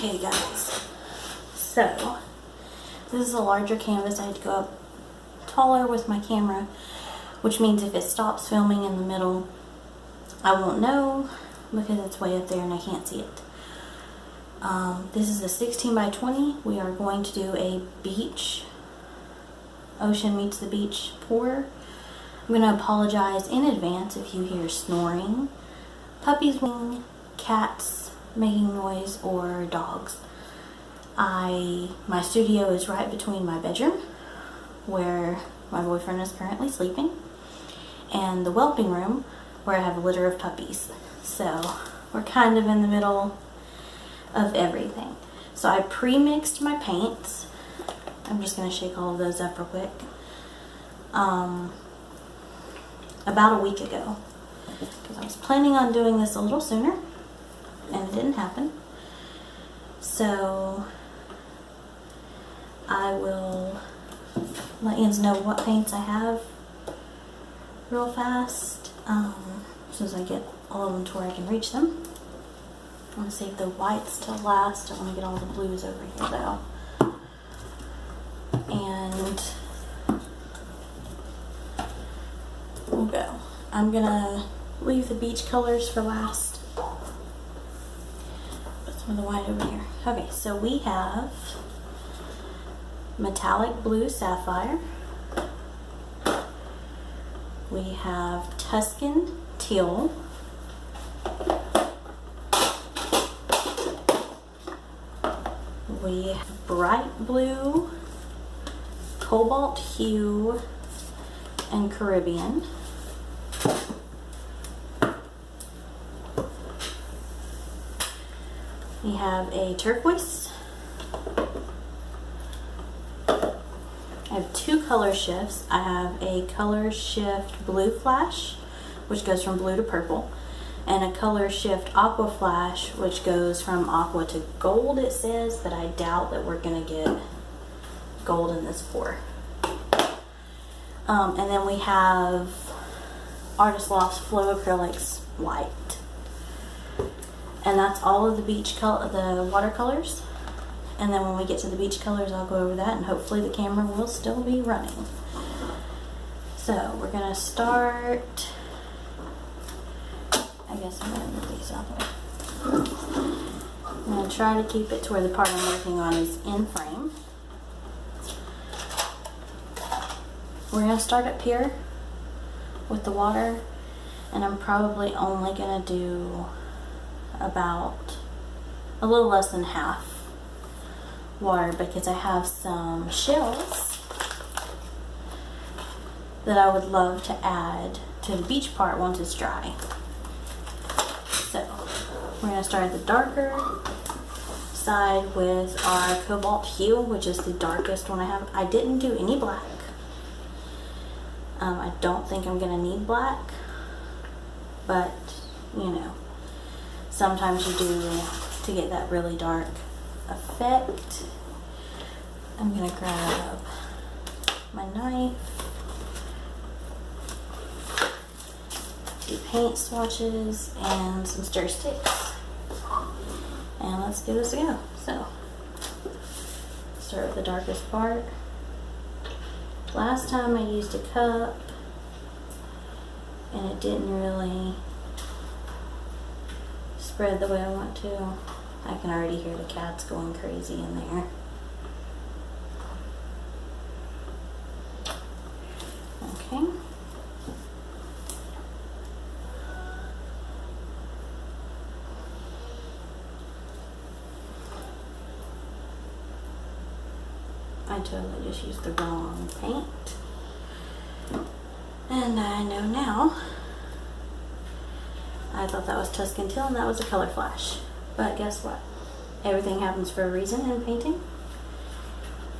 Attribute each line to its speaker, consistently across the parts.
Speaker 1: Okay guys, so this is a larger canvas. I had to go up taller with my camera, which means if it stops filming in the middle, I won't know because it's way up there and I can't see it. This is a 16 by 20. We are going to do a beach, ocean meets the beach pour. I'm going to apologize in advance if you hear snoring, puppies weeing, cats making noise, or dogs. My studio is right between my bedroom, where my boyfriend is currently sleeping, and the whelping room, where I have a litter of puppies. So we're kind of in the middle of everything. So I pre-mixed my paints. I'm just going to shake all of those up real quick. About a week ago, because I was planning on doing this a little sooner and it didn't happen. So I will let you know what paints I have real fast, as soon as I get all of them to where I can reach them. I'm going to save the whites till last. I want to get all the blues over here though. And we'll go. I'm going to leave the beach colors for last. Put some of the white over here. Okay, so we have metallic blue sapphire. We have Tuscan teal. We have bright blue, cobalt hue, and Caribbean. We have a turquoise. I have two color shifts. I have a color shift blue flash, which goes from blue to purple, and a color shift aqua flash, which goes from aqua to gold, it says, but I doubt that we're gonna get gold in this pour. And then we have Artist Loft's Flow Acrylics white. And that's all of the beach color, the watercolors. And then when we get to the beach colors, I'll go over that, and hopefully the camera will still be running. So we're gonna start. I guess I'm gonna move these out there. I'm gonna try to keep it to where the part I'm working on is in frame. We're gonna start up here with the water, and I'm probably only gonna do about a little less than half water because I have some shells that I would love to add to the beach part once it's dry. So we're going to start at the darker side with our cobalt hue, which is the darkest one I have. I didn't do any black. I don't think I'm going to need black, but you know, sometimes you do to get that really dark effect. I'm going to grab my knife, do paint swatches, and some stir sticks. And let's give this a go. So, start with the darkest part. Last time I used a cup, and it didn't really spread the way I want to. I can already hear the cats going crazy in there. Okay. I totally just used the wrong paint. And I know now. I thought that was Tuscan teal and that was a color flash. But guess what? Everything happens for a reason in painting.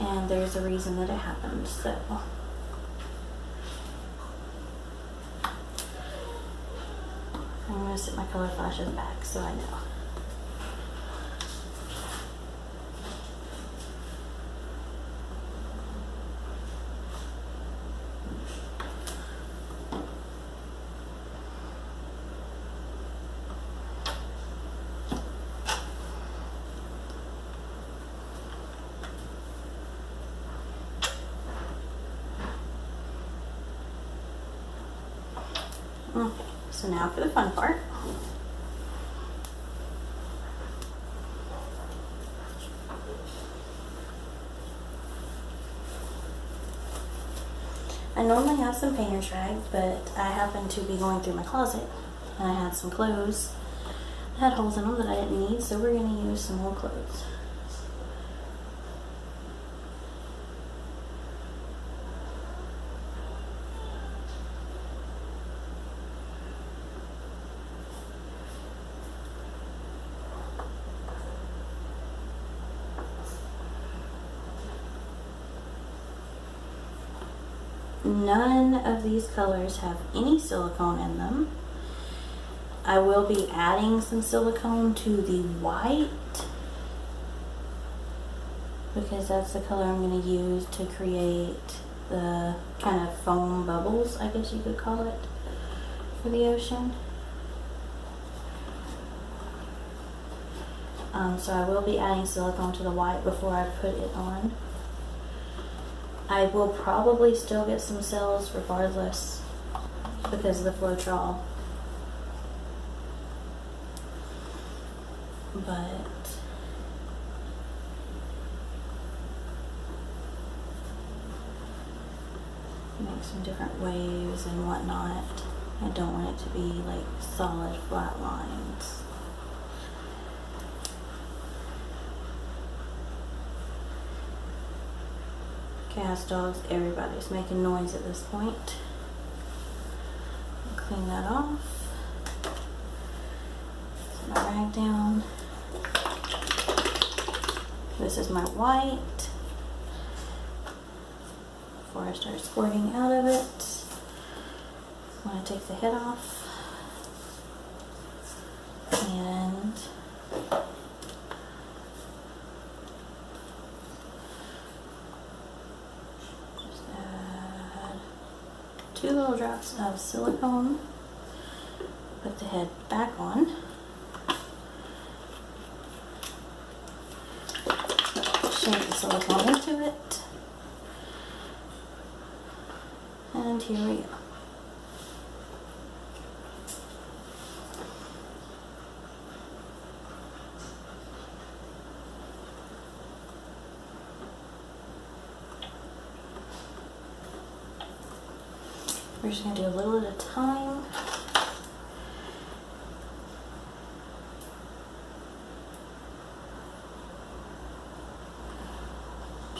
Speaker 1: And there's a reason that it happened, so. I'm going to set my color flashes back so I know. So now for the fun part. I normally have some painter's rags, but I happened to be going through my closet and I had some clothes that had holes in them that I didn't need, so we're going to use some old clothes. None of these colors have any silicone in them. I will be adding some silicone to the white because that's the color I'm going to use to create the kind of foam bubbles, I guess you could call it, for the ocean. So I will be adding silicone to the white before I put it on. I will probably still get some cells regardless because of the floetrol. But make some different waves and whatnot. I don't want it to be like solid flat lines. Gas dogs, everybody's making noise at this point. Clean that off. Set my rag down. This is my white. Before I start squirting out of it, I'm going to take the head off. And add 2 little drops of silicone. Put the head back on. Shake the silicone into it. And here we go. We're just going to do a little at a time.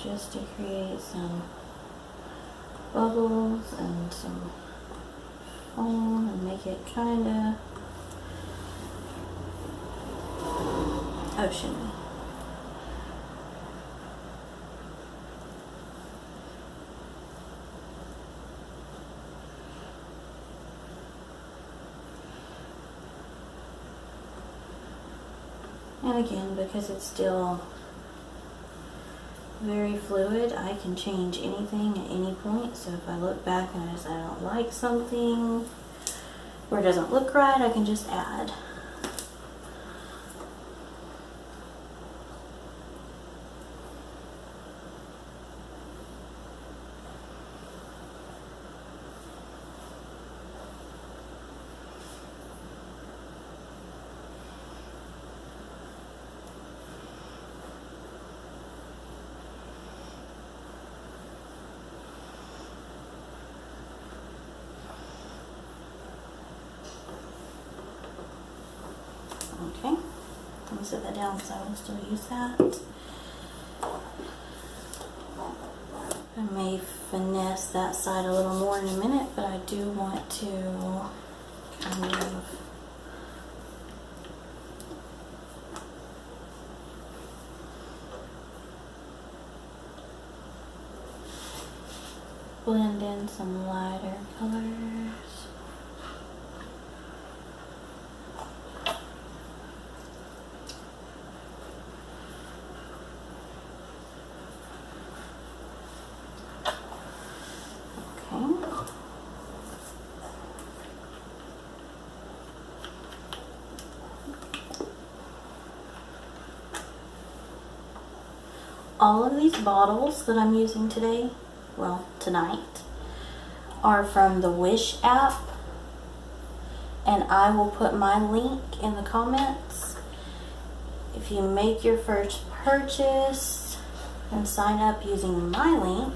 Speaker 1: Just to create some bubbles and some foam and make it kind of oceany. And again, because it's still very fluid, I can change anything at any point. So if I look back and I don't like something or it doesn't look right, I can just add. Okay, let me set that down because I will still use that. I may finesse that side a little more in a minute, but I do want to kind of blend in some lighter colors. All of these bottles that I'm using today, well, tonight, are from the Wish app. and I will put my link in the comments. If you make your first purchase and sign up using my link,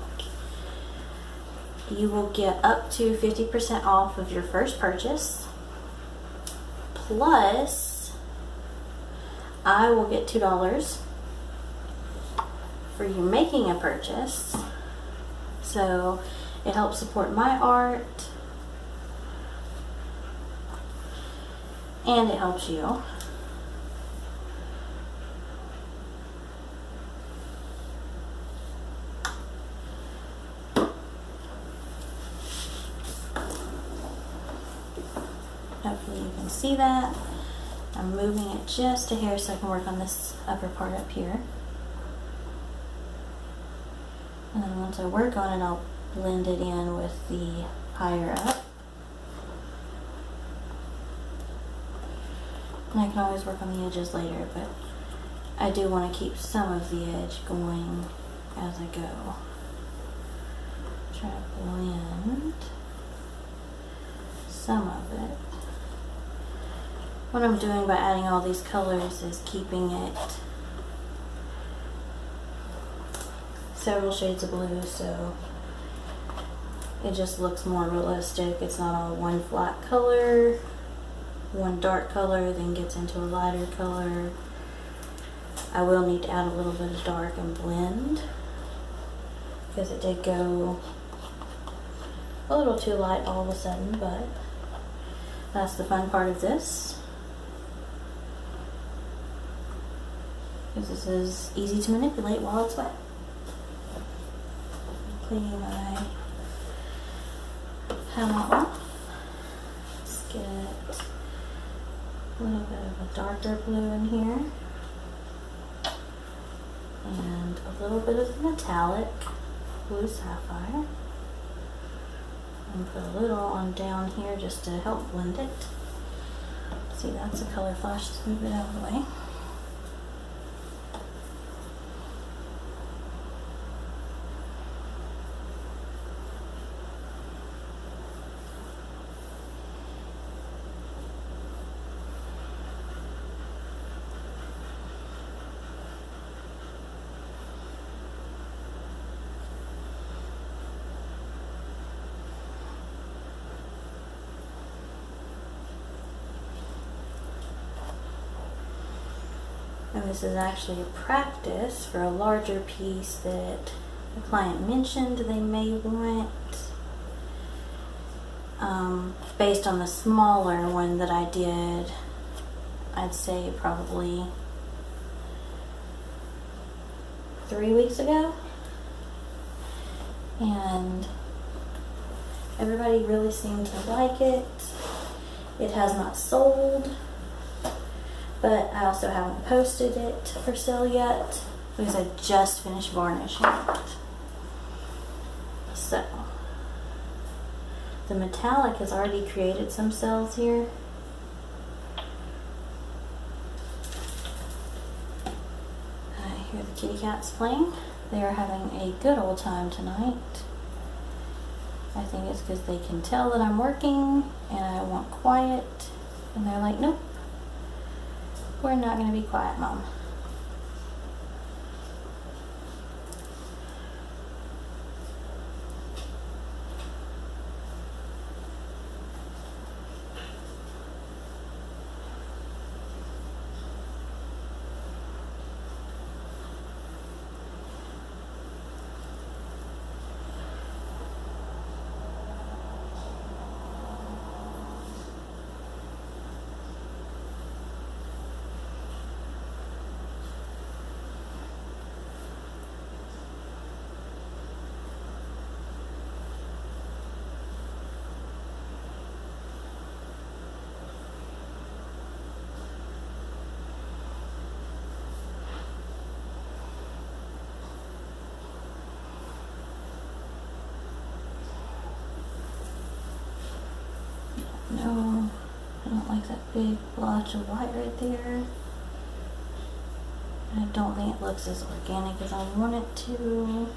Speaker 1: you will get up to 50% off of your first purchase. Plus, I will get $2 for you making a purchase. So it helps support my art and it helps you. Hopefully you can see that. I'm moving it just a hair so I can work on this upper part up here. And then once I work on it, I'll blend it in with the higher up. And I can always work on the edges later, but I do want to keep some of the edge going as I go. Try to blend some of it. What I'm doing by adding all these colors is keeping it several shades of blue, so it just looks more realistic. It's not all one flat color, one dark color, then gets into a lighter color. I will need to add a little bit of dark and blend because it did go a little too light all of a sudden, but that's the fun part of this. Because this is easy to manipulate while it's wet. Cleaning my palette off. Let's get a little bit of a darker blue in here. And a little bit of metallic blue sapphire. And put a little on down here just to help blend it. See, that's a color flash. Let's move it out of the way. And this is actually a practice for a larger piece that the client mentioned they may want. Based on the smaller one that I did, I'd say probably 3 weeks ago. And everybody really seemed to like it. It has not sold, but I also haven't posted it for sale yet because I just finished varnishing it. So, the metallic has already created some cells here. I hear the kitty cats playing. They are having a good old time tonight. I think it's because they can tell that I'm working and I want quiet. And they're like, nope, we're not going to be quiet, Mom. No, I don't like that big blotch of white right there. I don't think it looks as organic as I want it to.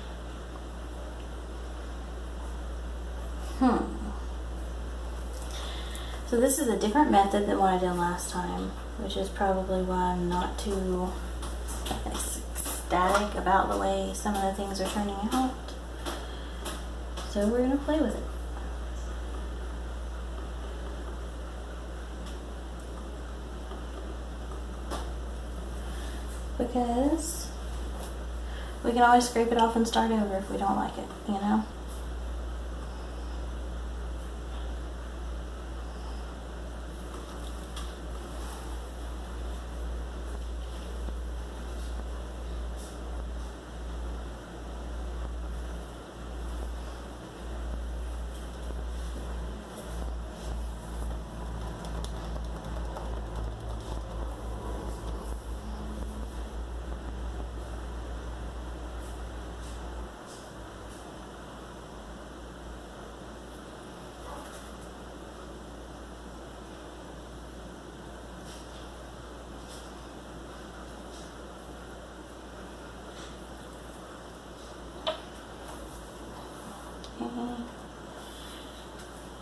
Speaker 1: So this is a different method than what I did last time, which is probably why I'm not too ecstatic about the way some of the things are turning out. So we're going to play with it. Because we can always scrape it off and start over if we don't like it, you know?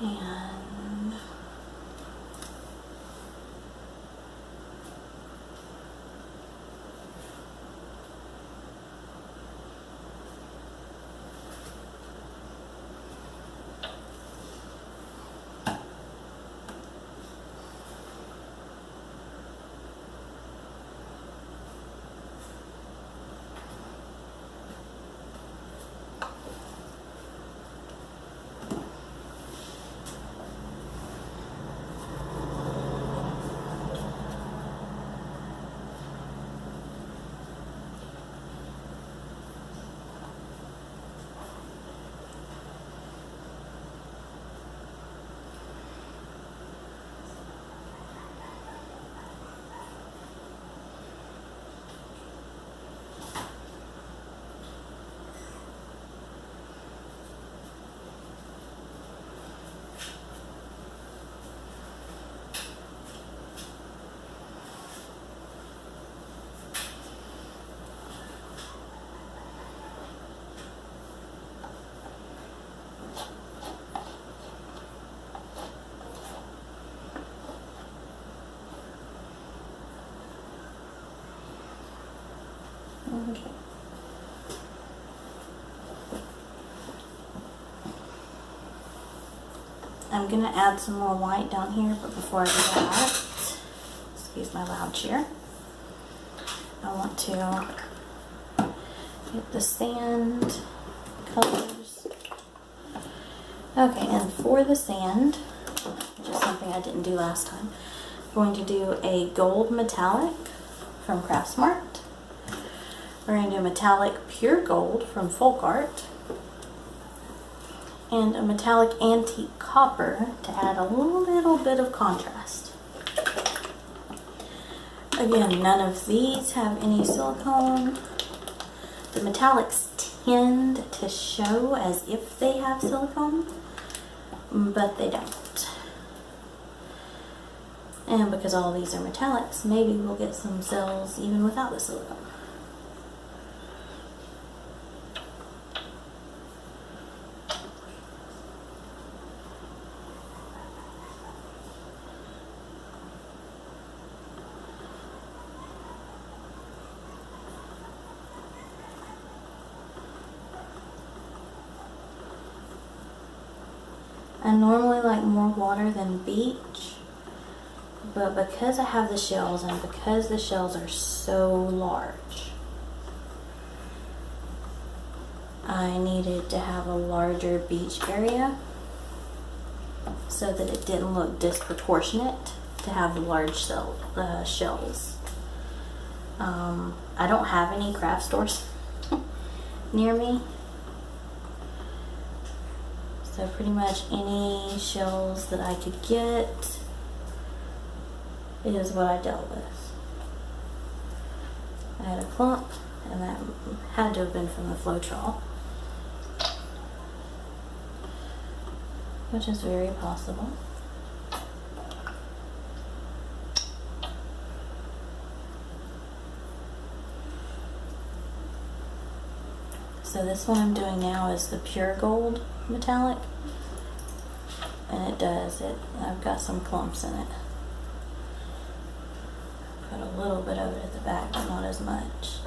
Speaker 1: And okay. I'm going to add some more white down here, but before I do that, excuse my loud chair, I want to get the sand colors. Okay, and for the sand, which is something I didn't do last time, I'm going to do a gold metallic from Craftsmart. We're going to do metallic pure gold from Folk Art, and a metallic antique copper to add a little bit of contrast. Again, none of these have any silicone. The metallics tend to show as if they have silicone, but they don't. And because all these are metallics, maybe we'll get some cells even without the silicone. I normally like more water than beach, but because I have the shells and because the shells are so large, I needed to have a larger beach area so that it didn't look disproportionate to have large shells. I don't have any craft stores near me. So pretty much any shells that I could get is what I dealt with. I had a clump, and that had to have been from the floetrol, which is very possible. So this one I'm doing now is the pure gold metallic. and it does. I've got some clumps in it. Put a little bit of it at the back, but not as much.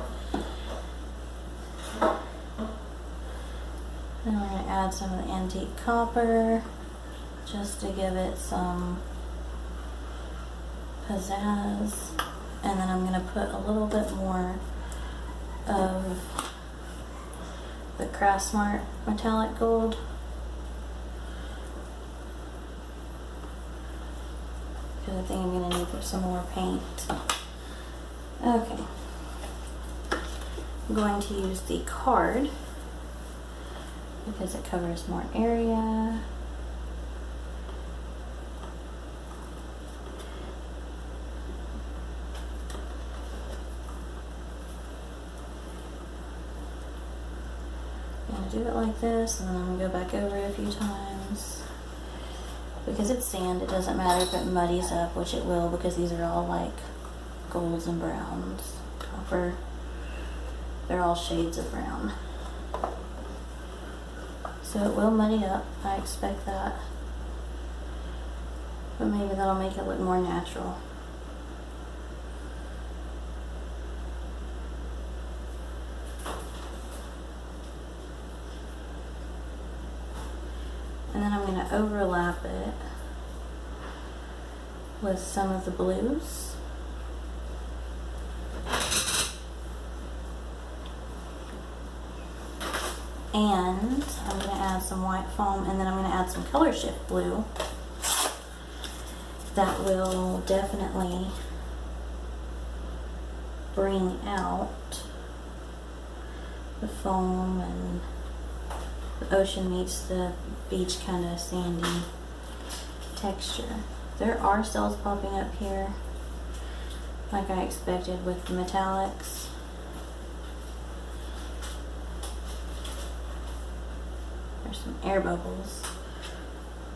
Speaker 1: Then we're going to add some of the antique copper just to give it some pizzazz. And then I'm going to put a little bit more of the Craftsmart metallic gold. Because I think I'm going to need some more paint. Okay. I'm going to use the card because it covers more area. I'm going to do it like this, and then I'm going to go back over it a few times. Because it's sand, it doesn't matter if it muddies up, which it will, because these are all like golds and browns. Copper. They're all shades of brown. So it will muddy up, I expect that. But maybe that'll make it look more natural. And then I'm going to overlap it with some of the blues. And I'm going to add some white foam, and then I'm going to add some color shift blue. That will definitely bring out the foam, and the ocean meets the beach kind of sandy texture. There are cells popping up here, like I expected with the metallics. There's some air bubbles,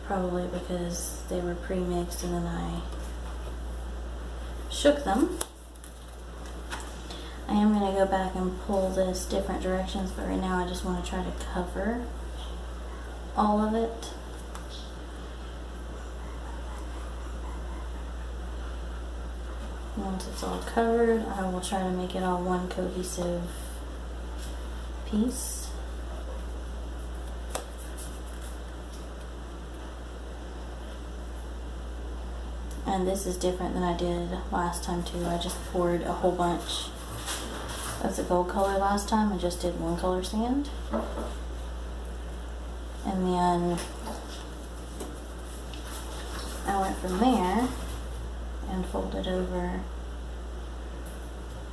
Speaker 1: probably because they were pre-mixed and then I shook them. I am going to go back and pull this different directions, but right now I just want to try to cover all of it. Once it's all covered, I will try to make it all one cohesive piece. And this is different than I did last time too. I just poured a whole bunch of the gold color last time. I just did one color sand. And then I went from there and folded over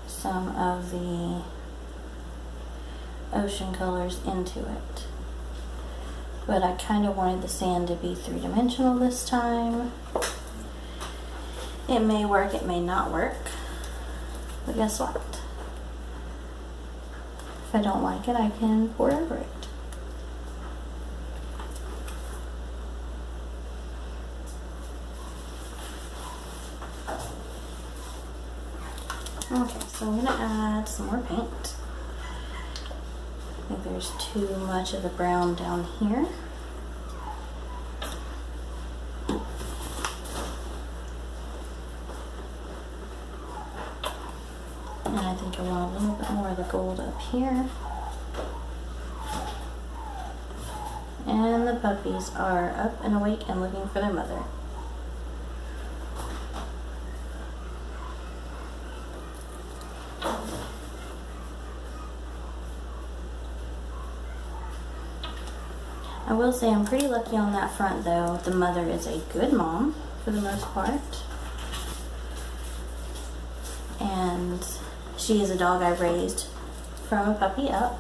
Speaker 1: some of the ocean colors into it. But I kind of wanted the sand to be three-dimensional this time. It may work, it may not work. But guess what? If I don't like it, I can pour over it. Okay, so I'm going to add some more paint. I think there's too much of the brown down here. And I think I want a little bit more of the gold up here. And the puppies are up and awake and looking for their mother. I will say I'm pretty lucky on that front though. The mother is a good mom for the most part. And she is a dog I raised from a puppy up.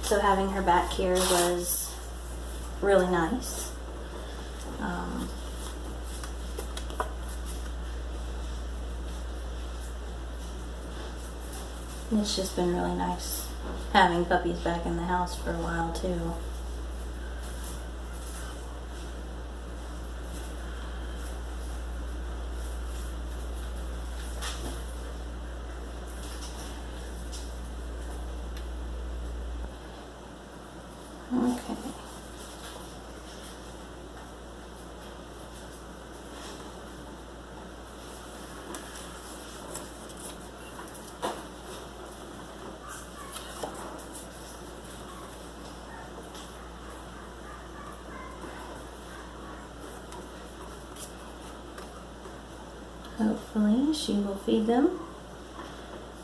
Speaker 1: So having her back here was really nice. It's just been really nice having puppies back in the house for a while too. Okay. Hopefully she will feed them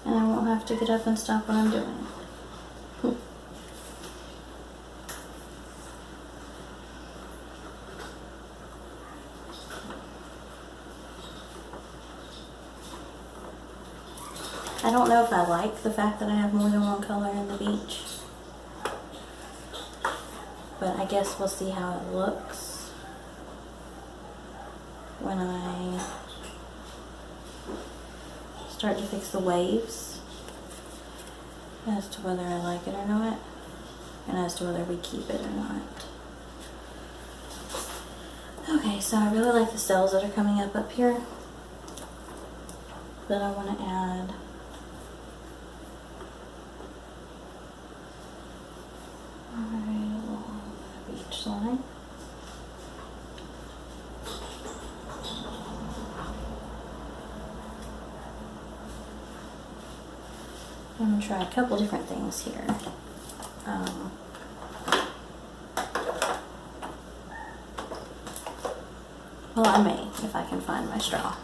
Speaker 1: and I won't have to get up and stop what I'm doing. I don't know if I like the fact that I have more than one color in the beach, but I guess we'll see how it looks when I start to fix the waves as to whether I like it or not, and as to whether we keep it or not. Okay, so I really like the cells that are coming up here that I want to add. Right along the beach line. I'm going to try a couple different things here. Well, I may, if I can find my straw.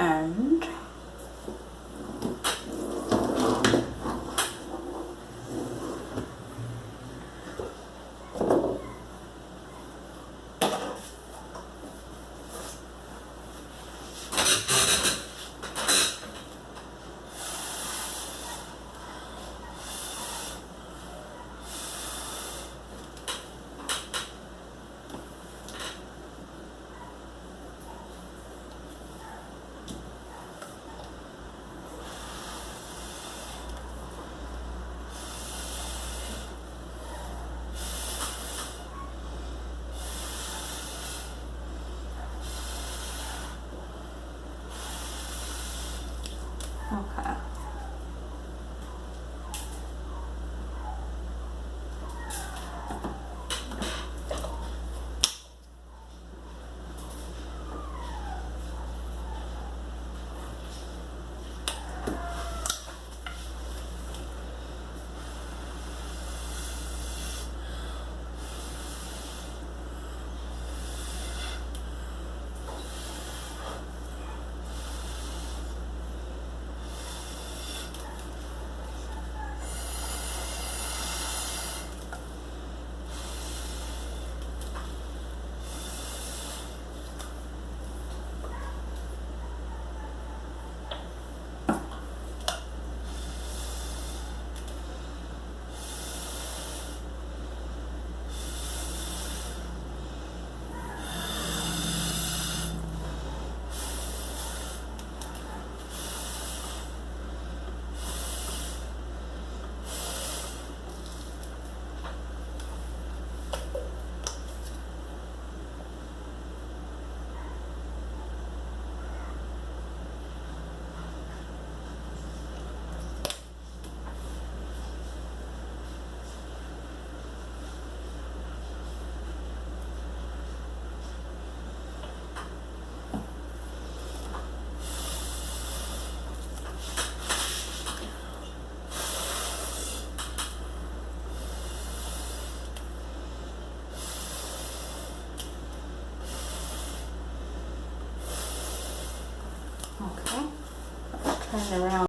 Speaker 1: And okay. Okay, turn it around